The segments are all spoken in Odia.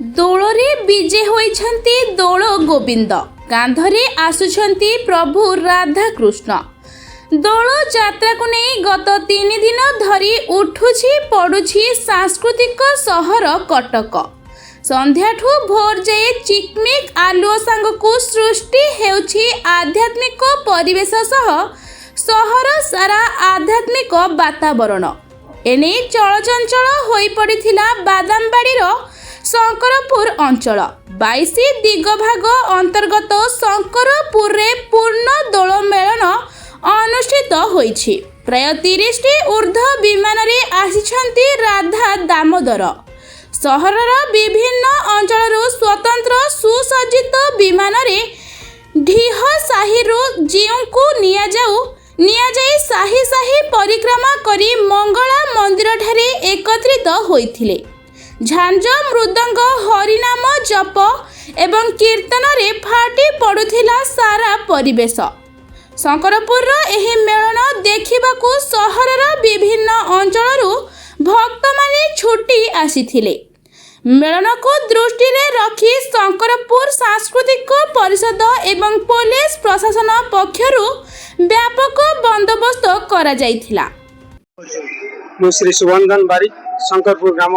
ଦୋଳରେ ବିଜେ ହୋଇଛନ୍ତି ଦୋଳ ଗୋବିନ୍ଦ, କାନ୍ଧରେ ଆସୁଛନ୍ତି ପ୍ରଭୁ ରାଧାକୃଷ୍ଣ। ଦୋଳ ଯାତ୍ରାକୁ ନେଇ ଗତ 3 ଦିନ ଧରି ଉଠୁଛି ପଡ଼ୁଛି ସାଂସ୍କୃତିକ ସହର କଟକ। ସନ୍ଧ୍ୟାଠୁ ଭୋର ଯାଏ ଚିକ୍ମିକ୍ ଆଲୁଅ ସାଙ୍ଗକୁ ସୃଷ୍ଟି ହେଉଛି ଆଧ୍ୟାତ୍ମିକ ପରିବେଶ ସହ ସହର ସାରା ଆଧ୍ୟାତ୍ମିକ ବାତାବରଣ। ଏନେଇ ଚଳଚଞ୍ଚଳ ହୋଇପଡ଼ିଥିଲା ବାଦାମବାଡ଼ିର ଶଙ୍କରପୁର ଅଞ୍ଚଳ। 22 ଦିଗଭାଗ ଅନ୍ତର୍ଗତ ଶଙ୍କରପୁରରେ ପୂର୍ଣ୍ଣ ଦୋଳ ମେଳନ ଅନୁଷ୍ଠିତ ହୋଇଛି। ପ୍ରାୟ 30ଟି ଉର୍ଦ୍ଧ୍ୱ ବିମାନରେ ଆସିଛନ୍ତି ରାଧା ଦାମୋଦର। ସହରର ବିଭିନ୍ନ ଅଞ୍ଚଳରୁ ସ୍ୱତନ୍ତ୍ର ସୁସଜ୍ଜିତ ବିମାନରେ ଢିହ ସାହିରୁ ଜୀଉଙ୍କୁ ନିଆଯାଇ ସାହି ସାହି ପରିକ୍ରମା କରି ମଙ୍ଗଳା ମନ୍ଦିରଠାରେ ଏକତ୍ରିତ ହୋଇଥିଲେ। ଝାଞ୍ଜ ମୃଦଙ୍ଗ ହରିନାମ ଜପ ଏବଂ କୀର୍ତ୍ତନରେ ଫାଟି ପଡ଼ୁଥିଲା ସାରା ପରିବେଶ। ଶଙ୍କରପୁରର ଏହି ମେଳନ ଦେଖିବାକୁ ସହରର ବିଭିନ୍ନ ଅଞ୍ଚଳରୁ ଭକ୍ତମାନେ ଛୁଟି ଆସିଥିଲେ। ମେଳନକୁ ଦୃଷ୍ଟିରେ ରଖି ଶଙ୍କରପୁର ସାଂସ୍କୃତିକ ପରିଷଦ ଏବଂ ପୋଲିସ ପ୍ରଶାସନ ପକ୍ଷରୁ ବ୍ୟାପକ ବନ୍ଦୋବସ୍ତ କରାଯାଇଥିଲା। ମୁଁ ଶ୍ରୀ ସୁବନ୍ଧନ ବାରିକ, ଶଙ୍କରପୁର ଗ୍ରାମ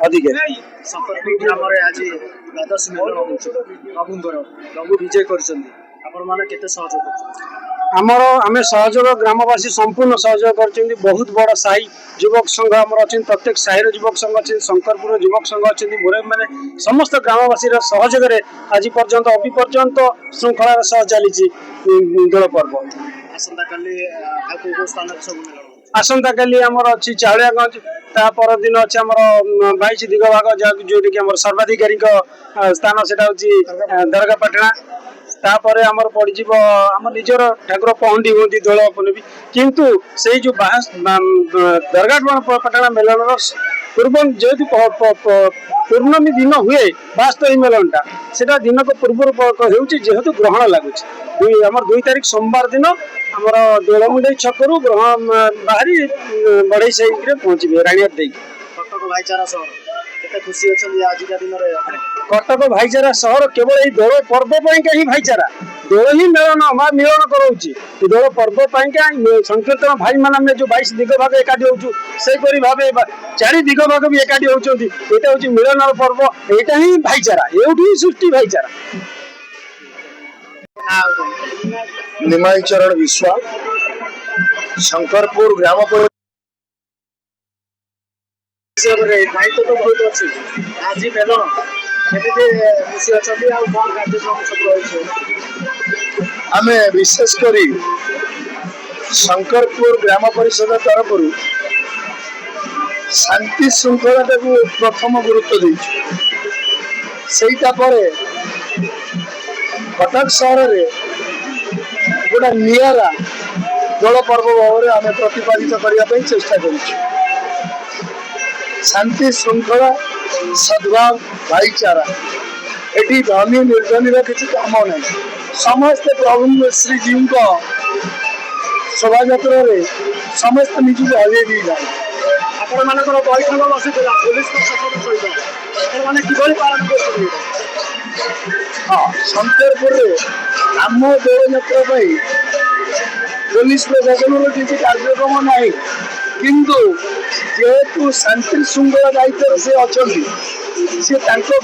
ଅଧିକାରୀ। ଶଙ୍କରପୁର ଗ୍ରାମରେ ଆଜି ଦ୍ୱାଦଶ ମେଳନ ହେଉଛି ପ୍ରଭୁଙ୍କର। ପ୍ରଭୁ ବିଜୟ କରିଛନ୍ତି, ଆପଣମାନେ କେତେ ସହଯୋଗ କରୁଛନ୍ତି? ଆମେ ସହଯୋଗ ଗ୍ରାମବାସୀ ସମ୍ପୂର୍ଣ୍ଣ ସହଯୋଗ କରିଛନ୍ତି। ବହୁତ ବଡ଼ ସାହି ଯୁବକ ସଂଘ ଆମର ଅଛନ୍ତି, ପ୍ରତ୍ୟେକ ସାହିର ଯୁବକ ସଂଘ ଅଛନ୍ତି, ଶଙ୍କରପୁର ଯୁବକ ସଂଘ ଅଛନ୍ତି, ମାନେ ସମସ୍ତ ଗ୍ରାମବାସୀର ସହଯୋଗରେ ଆଜି ପର୍ଯ୍ୟନ୍ତ ଅବିପର୍ଯ୍ୟନ୍ତ ଶୃଙ୍ଖଳାର ସହ ଚାଲିଛି ଦୋଳ ପର୍ବ। ଆସନ୍ତାକାଲି ଆଉ କେଉଁ ସ୍ଥାନରେ ସବୁ ମେଳନ? ଆସନ୍ତାକାଲି ଆମର ଅଛି ଚାଉଳିଆଗଞ୍ଜ, ତା ପରଦିନ ଅଛି ଆମର 22 ଦିଗଭାଗ, ଯୋଉଠିକି ଆମର ସର୍ବାଧିକାରୀଙ୍କ ସ୍ଥାନ, ସେଟା ହଉଛି ଦରଗାପାଟଣା। ତାପରେ ଆମର ପଡ଼ିଯିବ ଆମ ନିଜର ଠାକୁର ପହଣ୍ଡି ହୁଅନ୍ତି ଦୋଳ ପୂର୍ଣ୍ଣମୀ। କିନ୍ତୁ ସେଇ ଯୋଉ ଦରଗାପାଟଣା ମେଲନର ପୂର୍ବ ଯେହେତୁ ପୂର୍ଣ୍ଣମୀ ଦିନ ହୁଏ ବାସ୍ତବ ମେଲନଟା, ସେଟା ଦିନକ ପୂର୍ବରୁ ହେଉଛି ଯେହେତୁ ଗ୍ରହଣ ଲାଗୁଛି। ଆମର 2 ତାରିଖ ସୋମବାର ଦିନ ଆମର ଦୋଳମୁଣ୍ଡେଇ ଛକରୁ ଗ୍ରହଣ ବାହାରି ବଢ଼େଇ ସାହିରେ ପହଞ୍ଚିବେ ରାଣିହାଟ ଦେଇକି। କଟକ ଭାଇଚାରା ସହର କେତେ ଖୁସି ଅଛନ୍ତି ଆଜିକା ଦିନରେ? କଟକ ଭାଇଚାରା ସହର କେବଳ ଏଇ ଦୋଳ ପର୍ବ ପାଇଁକା ହିଁ ଭାଇଚାରା। ଦୋଳ ହିଁ ମିଳନ କରାଉଛି। ଦୋଳ ପର୍ବ ପାଇଁକା ସଂକୀର୍ତ୍ତନ ଭାଇମାନେ ଆମେ ଯୋଉ 22 ଦିଗ ଭାଗ ଏକାଠି ହଉଛୁ, ସେହିପରି ଭାବେ 4 ଦିଗ ଭାଗ ବି ଏକାଠି ହଉଛନ୍ତି। ଏଇଟା ହଉଛି ମିଳନର ପର୍ବ, ଏଇଟା ହିଁ ଭାଇଚାରା, ଏଇଠି ହିଁ ସୃଷ୍ଟି ଭାଇଚାରା। निमाई चरण विश्वास, शंकरपुर ग्राम ଦାୟିତ୍ୱ ତ ବହୁତ ଅଛି। ଆଜି ମେଳନ କେମିତି ଖୁସି ଅଛନ୍ତି ଆଉ କ'ଣ କାର୍ଯ୍ୟକ୍ରମ ସବୁ ରହିଛି? आमे विशेष करी शंकरपुर ग्राम परिषद तरफ शांति श्रृंखला को प्रथम गुरुत्व देइछु। सेटा परे कटक सहर रे गोटा नियारा दोल पर्व भाव आम प्रतिपादित करने चेष्टा करुଛୁ। शांति श्रृंखला, सद्भाव, भाईचारा, एटी धनी निर्धनी किसी काम ना। समस्ते प्रभु श्रीजी शोभा यात्रा समस्त निजी हजे दी जाए। ଆପଣ ମାନଙ୍କର ବୈଠକ ବସିଥିଲା ପୋଲିସ ପ୍ରଶାସନ ସହିତ, ଆପଣମାନେ କିଭଳି ପାଳନ କରୁଛନ୍ତି? हाँ, शंकरपुर आम दौड़ यात्रा पुलिस प्रशासन किसी कार्यक्रम ना, किंतु जेहेतु शांति श्रृंखला दायित्व से अच्छा सी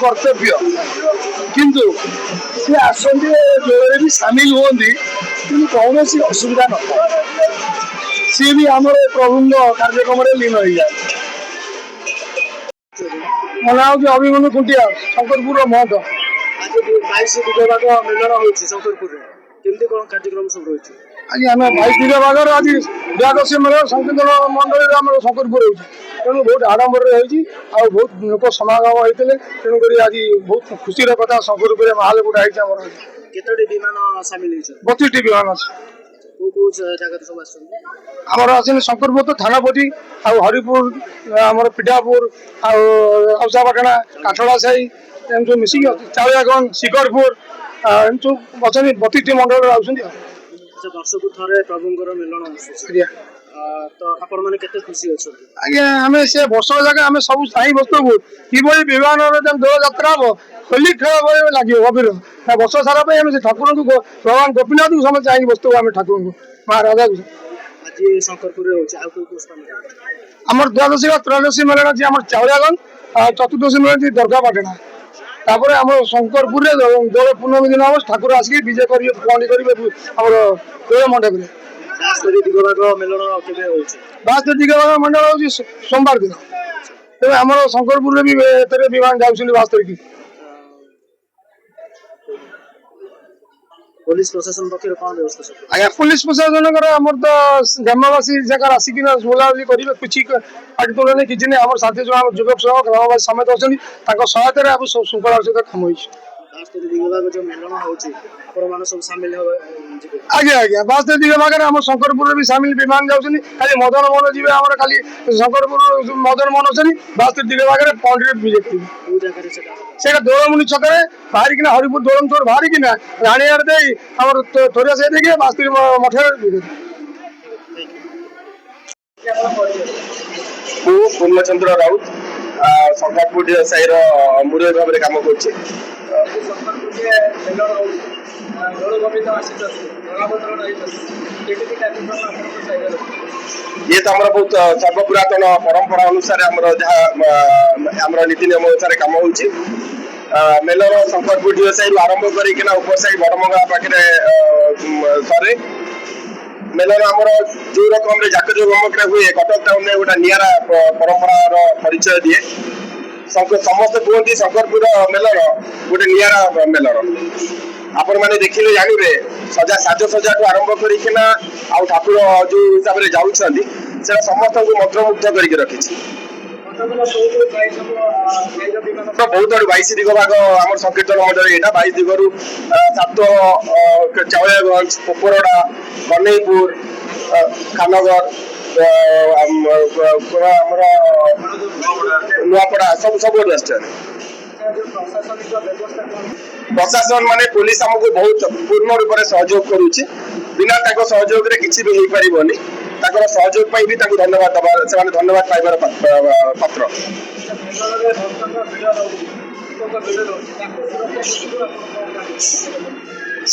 कर्तव्य, किंतु सी आसती दौड़ भी सामिल होती कि कौन असुविधा न सी भी आम प्रभु कार्यक्रम लीन हो जाए। मो ना हूँ अभिमन्यु खुंटिया, शंकरपुर महंत। आज 22 दिगभाग मिलन होଉଛି ଶଙ୍କରପୁରରେ, କେମିତି କ'ଣ କାର୍ଯ୍ୟକ୍ରମ ସବୁ ରହିଛି? आज आम 22 दिगभाग आज द्वादशी मेला संकीर्तन मंडल आम शंकरपुर हो, तेणु बहुत आडम्बर होती, बहुत लोक समागम होते, तेणुक आज बहुत खुशी कथा शंकरपुर माहल गोटे आई। केतोटी विमान सामिल होइछ? 32टी विमान अच्छे। जगह सब आमर आस शंकरपुर तो थानापटी हरिपुर आम पिठापुर औसापाटना काठड़ा साई एम सब मिसिक चाउलियागंज शिकरपुर एम सब अच्छा 32टी मंडल आउस। वर्ष को थे प्रभुंर मिलन ତ ଆପଣ ମାନେ କେତେ ଖୁସି ଅଛନ୍ତି? ଆଜ୍ଞା ଆମେ ସେ ବର୍ଷ ଯାକ ଆମେ ସବୁ ସାହି ବସ୍ତୁକୁ କିଭଳି ବିମାନର ଦୋଳ ଯାତ୍ରା ହବ ହୋଲି ଖେଳ ଭଳି ଲାଗିବ ଗଭୀର ବର୍ଷ ସାରା ପାଇଁ ଆମେ ସେ ଠାକୁରଙ୍କୁ ଭଗବାନ ଗୋପୀନାଥଙ୍କୁ ସମସ୍ତେ ଚାହିଁକି ବସ୍ତୁ ଆମେ ଠାକୁରଙ୍କୁ ମା ରାଧାକୁ ଆଜି ଶଙ୍କରପୁରରେ ହଉଛି, ଆଉ କୋଉ ସ୍ଥାନରେ? ଆମର ଦ୍ୱାଦଶୀ ବା ତ୍ରୟୋଦଶୀ ମେଳନ ଅଛି ଆମର ଚାଉଳିଆଗଞ୍ଜ ଆଉ ଚତୁର୍ଦ୍ଦଶୀ ମେଳନ ଅଛି ଦର୍ଗାପାଟଣା। ତାପରେ ଆମର ଶଙ୍କରପୁରରେ ଦୋଳ ପୂର୍ଣ୍ଣମୀ ଦିନ ହବ ଠାକୁର ଆସିକି ବିଜେ କରିବେ ପହଣ୍ଡି କରିବେ ଆମର ଦୋଳ ମଣ୍ଡପରେ। 72 ଦିଗଭାଗ ମେଲଣ କେବେ ହଉଛି? 72 ଦିଗଭାଗ ମଣ୍ଡଳ ହଉଛି ସୋମବାର ଦିନ। ତେବେ ଆମର ଶଙ୍କରପୁରରେ ବି ଏଥିରେ ବିମାନ ଯାଉଛନ୍ତି 72 ପୋଲିସ ପ୍ରଶାସନ ପକ୍ଷରୁ କଣ ବ୍ୟବସ୍ଥା ସବୁ? ଆଜ୍ଞା ପୁଲିସ ପ୍ରଶାସନଙ୍କର ଆମର ତ ଗ୍ରାମବାସୀ ଜାଗାରେ ଆସିକିନା ବୁଲାବୁଲି କରିବେ କିଛି ପାଟି ତୋଳନି କିଛି ନାହିଁ। ଆମର ସାଥୀ ଜଣ ଯୁବକ ସହ ଗ୍ରାମବାସୀ ସମେତ ଅଛନ୍ତି ତାଙ୍କ ସହାୟତାରେ ଆମ ଶୃଙ୍ଖଳାର ସହିତ କାମ ହେଇଛି। 72 ଦିଗଭାଗ ଯୋଉ ମେଲଣ ହଉଛି ଆପଣ ମାନେ ସବୁ ସାମିଲ ଯିବେ? ଆଜ୍ଞା ଆଜ୍ଞା 72 ଦିଗଭାଗରେ ଆମ ଶଙ୍କରପୁରରେ ବି ସାମିଲ ବିମାନ ଯାଉଛନ୍ତି। ଖାଲି ମଦନ ମୋହନ ଯିବେ ଆମର ଖାଲି ଶଙ୍କରପୁର ମଦନ ମୋହନ ଅଛନ୍ତି 72 ଦିଗଭାଗରେ ପହଣ୍ଡିରେ ବିଜେ କରିବେ। କୋଉ ଜାଗାରେ ସେଟା? ସେଇଟା ଦୋଳମୁନି ଛକରେ ବାହାରିକିନା ହରିପୁର ଦୋଳମୁଣ୍ଡରୁ ବାହାରିକିନା ରାଣୀଆର ଦେଇ ଆମର ଥୋରିଆ ସାହି ଦେଇକି 72 ମଠରେ ବିଜେ ମୁଁ ପୂର୍ଣ୍ଣଚନ୍ଦ୍ର ରାଉତ ଶଙ୍ଖାପୁର ସାହିର ମୁରବୀ ଭାବରେ କାମ କରୁଛି। ଇଏ ତ ଆମର ବହୁତ ସର୍ବପୁରାତନ ପରମ୍ପରା ଅନୁସାରେ ଆମର ଯାହା ଆମର ନୀତି ନିୟମ ଅନୁସାରେ କାମ ହଉଛି। ମେଲର ଶଙ୍କରପୁର ସାହିରୁ ଆରମ୍ଭ କରିକିନା ଉପସାହି ବଡମଙ୍ଗଳା ପାଖରେ ସରେ। ମେଲନ ଆମର ଯୋଉ ରକମରେ ଜାକଜମକରେ ହୁଏ କଟକ ଟାଉନରେ ଗୋଟେ ନିଆରା ପରମ୍ପରାର ପରିଚୟ ଦିଏ। ସମସ୍ତେ କୁହନ୍ତି ଶଙ୍କରପୁର ମେଲନ ଗୋଟେ ନିଆରା ମେଲନ। ଆପଣ ମାନେ ଦେଖିଲେ ଜାଣିବେ ସାଜସଜାଠୁ ଆରମ୍ଭ କରିକିନା ଆଉ ଠାକୁର ଯୋଉ ହିସାବରେ ଯାଉଛନ୍ତି ସେଟା ସମସ୍ତଙ୍କୁ ମନ୍ତ୍ରମୁଗ୍ଧ କରିକି ରଖିଛି। ବହୁତ ଆଡୁ 22 ଦିଗ ଭାଗ ଆମର ସଂକୀର୍ତ୍ତନ ମଣ୍ଡଳୀ ଏଇଟା 22 ଦିଗରୁ ସାତ ଚାଉଳିଆଗଞ୍ଜ କୋପରଡା କନେଇପୁର ଖାନଗର ଆମର ନୂଆପଡା ସବୁ ଆସିଛନ୍ତି। ପ୍ରଶାସନ ମାନେ ପୋଲିସ ଆମକୁ ବହୁତ ପୂର୍ଣ୍ଣ ରୂପରେ ସହଯୋଗ କରୁଛି। ବିନା ତାଙ୍କ ସହଯୋଗରେ କିଛି ବି ହେଇପାରିବନି। ତାଙ୍କର ସହଯୋଗ ପାଇଁ ବି ତାଙ୍କୁ ଧନ୍ୟବାଦ ଦେବା ସେମାନେ ଧନ୍ୟବାଦ ପାଇବାର ପାତ୍ର।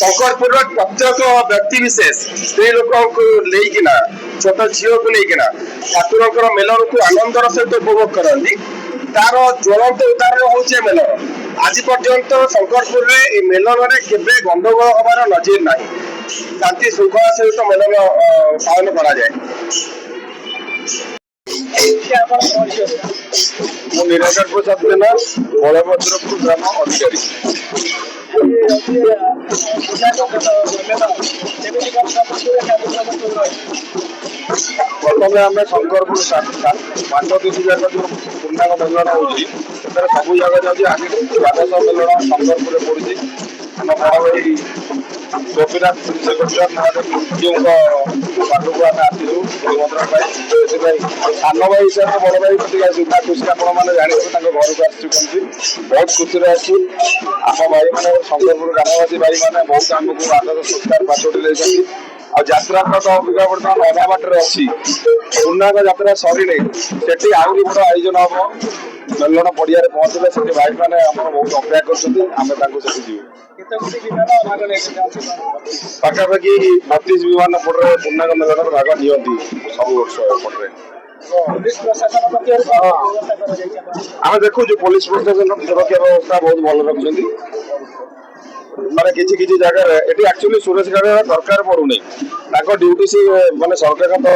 ଶଙ୍କରପୁରର ପ୍ରତ୍ୟେକ ବ୍ୟକ୍ତି ବିଶେଷ ସ୍ତ୍ରୀ ଲୋକଙ୍କୁ ନେଇକିନା ଛୋଟ ଝିଅକୁ ନେଇକିନା ଠାକୁରଙ୍କର ମେଲନକୁ ଆନନ୍ଦର ସହିତ ଉପଭୋଗ କରନ୍ତି। ତାର ଜ୍ୱଳନ୍ତ ଉଦାହରଣ ହଉଛି ମେଲନ। ଆଜି ପର୍ଯ୍ୟନ୍ତ ଶଙ୍କରପୁରରେ ଏ ମେଲନରେ କେବେ ଗଣ୍ଡଗୋଳ ହବାର ନଜିର ନାହିଁ। ଶାନ୍ତି ଶୃଙ୍ଖଳା ସହିତ ମେଲନ ପାଳନ କରାଯାଏ। ମୁଁ ନିରଞ୍ଜନ ପ୍ରସାଦ ଜେନା ବଳଭଦ୍ରପୁର ଗ୍ରାମ ଅଧିକାରୀ। ପ୍ରଥମେ ଆମେ ଶଙ୍କରପୁର 5 ଦିନ ଯାକ ଯୋଉ ପୂର୍ଣ୍ଣାଙ୍ଗ ମେଲନ ହଉଛି ସେଥିରେ ସବୁ ଜାଗା ଯାଉଛି। ଆଜି ଦ୍ୱାଦଶ ମେଲନ ଶଙ୍କରପୁରରେ ପଡୁଛି। ଆମ ବଡ ଭାଇ ଗୋପୀନାଥ ମହାଦେବଙ୍କ ପାଖକୁ ଆମେ ଆସିଛୁ ନିମନ୍ତ୍ରଣ ପାଇଁ। ସେଥିପାଇଁ ସାନ ଭାଇ ହିସାବରେ ବଡ ଭାଇ ଟିକେ ସୁଧା ଖୁସି ଆପଣ ମାନେ ଜାଣିଥିବେ ତାଙ୍କ ଘରକୁ ଆସିଛୁ କେମିତି ବହୁତ ଖୁସିରେ ଅଛି। ଆମ ଭାଇ ମାନେ ଶଙ୍କରପୁର ଗ୍ରାମବାସୀ ଭାଇ ମାନେ ବହୁତ ଆମକୁ ଆଦର ସଂସ୍କାର ପାଛୋଟି ଦେଇଛନ୍ତି। ଆଉ ଯାତ୍ରା ତ ଅବିକା ବର୍ତ୍ତମାନ ଅଧା ବାଟରେ ଅଛି। ପୂର୍ଣ୍ଣାଙ୍ଗ ଯାତ୍ରା ସରିଲେ ସେଠି ଆହୁରି ବଡ ଆୟୋଜନ ହବ। ମେଲଣ ପଡିଆରେ ପହଞ୍ଚିଲେ ସେଠି ଭାଇ ମାନେ ଆମର ବହୁତ ଅପେକ୍ଷା କରୁଛନ୍ତି। ଆମେ ତାଙ୍କୁ ସେଠି ଯିବୁ। ପାଖାପାଖି 32 ବିମାନ ପଟରେ ପୂର୍ଣ୍ଣାଙ୍ଗ ମେଲନର ଭାଗ ନିଅନ୍ତି ସବୁ ବର୍ଷ ଏପଟରେ। ଆମେ ଦେଖୁଛୁ ପୋଲିସ ପ୍ରଶାସନ ସୁରକ୍ଷା ବ୍ୟବସ୍ଥା ବହୁତ ଭଲ ରଖୁଛନ୍ତି। ମାନେ କିଛି କିଛି ଜାଗାରେ ଏଠି ଆକ୍ଚୁଆଲି ସୁରକ୍ଷା ଦରକାର ପଡୁନି। ତାଙ୍କ ଡ୍ୟୁଟି ସେ ମାନେ ସରକାରଙ୍କ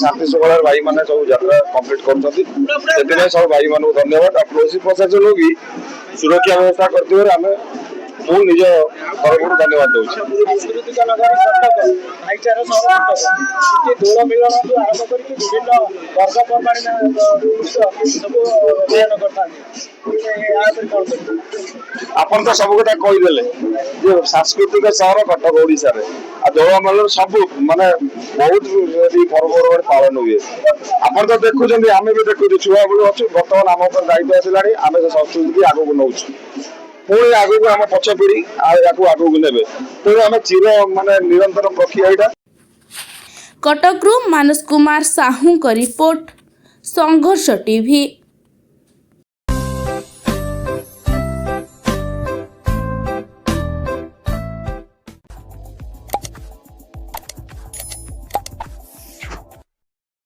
ଶାନ୍ତି ଶୃଙ୍ଖଳାର ଭାଇ ମାନେ ସବୁ ଯାତ୍ରା କମ୍ପ୍ଲିଟ କରୁଛନ୍ତି। ସେଥିପାଇଁ ସବୁ ଭାଇ ମାନଙ୍କୁ ଧନ୍ୟବାଦ। ଆଉ ପୋଲିସ ପ୍ରଶାସନ ବି ସୁରକ୍ଷା ବ୍ୟବସ୍ଥା କରିଥିବାରୁ ମୁଁ ନିଜ ତରଫରୁ ଧନ୍ୟବାଦ ଦଉଛି। ଆପଣ ତ ସବୁ କଥା କହିଦେଲେ ଯେ ସାଂସ୍କୃତିକ ସହର କଟକ ଓଡିଶାରେ ଆଉ ଦୋଳ ମେଲନ ସବୁ ମାନେ ବହୁତ ପର୍ବପର୍ବାଣି ପାଳନ ହୁଏ। ଆପଣ ତ ଦେଖୁଛନ୍ତି ଆମେ ବି ଦେଖୁଛୁ ଛୁଆ ବେଳୁ ଅଛୁ। ବର୍ତ୍ତମାନ ଆମ ଉପରେ ଦାୟିତ୍ୱ ଆସିଲାଣି ଆମେ ସେ ସଂସ୍କୃତିକି ଆଗକୁ ନଉଛୁ। ପୁଣି ଆଗକୁ ଆମ ପଛ ପିଢି ଆଗକୁ ନେବେ ତେଣୁ ଆମେ ନିରନ୍ତର ପ୍ରକ୍ରିୟା ଏଇଟା। କଟକରୁ ମାନସ କୁମାର ସାହୁଙ୍କ ରିପୋର୍ଟ, ସଂଘର୍ଷ ଟିଭି।